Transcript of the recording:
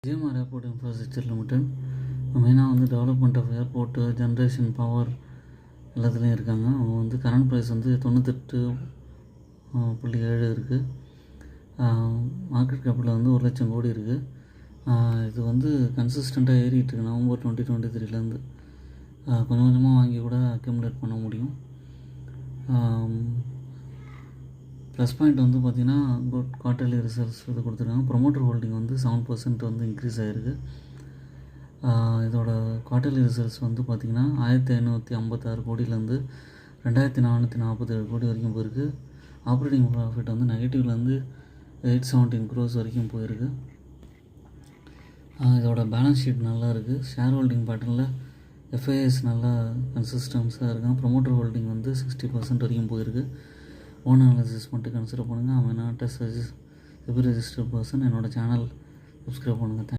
GMR Airport Infrastructure Limited மெயினாக வந்து development of airport generation power எல்லாத்துலேயும் இருக்காங்க. அவங்க வந்து கரண்ட் ப்ரைஸ் வந்து 98.7 இருக்குது. மார்க்கெட் கேபிட்டல் வந்து 1,00,000 கோடி இருக்குது. இது வந்து கன்சிஸ்டண்ட்டாக ஏறிட்டு இருக்கு. நவம்பர் 2023லேருந்து கொஞ்சம் கொஞ்சமாக வாங்கி கூட அக்யூமுலேட் பண்ண முடியும். ப்ளஸ் பாயிண்ட் வந்து பார்த்திங்கன்னா குட் குவார்ட்டர்லி ரிசல்ட்ஸ் இது கொடுத்துருக்காங்க. ப்ரொமோட்டர் ஹோல்டிங் வந்து 7% வந்து இன்க்ரீஸ் ஆகிருக்கு. இதோட குவார்ட்டர்லி ரிசல்ட்ஸ் வந்து பார்த்திங்கன்னா 1556 கோடியிலேருந்து 2447 கோடி வரைக்கும் போயிருக்கு. ஆப்ரேட்டிங் ப்ராஃபிட் வந்து நெகட்டிவ்லேருந்து 817 crores வரைக்கும் போயிருக்கு. இதோட பேலன்ஸ் ஷீட் நல்லா இருக்குது. ஷேர் ஹோல்டிங் பேட்டர்னில் FIS நல்லா கன்சிஸ்டன்ஸாக இருக்காங்க. ப்ரொமோட்டர் ஹோல்டிங் வந்து 60% வரைக்கும் போயிருக்கு. ஓன் அனாலிசிஸ் மட்டும் கன்சிடர் பண்ணுங்கள். அவன் நாட் ரெஜிஸ்டர்ட் பர்சன். என்னோடய சேனல் சப்ஸ்கிரைப் பண்ணுங்கள்.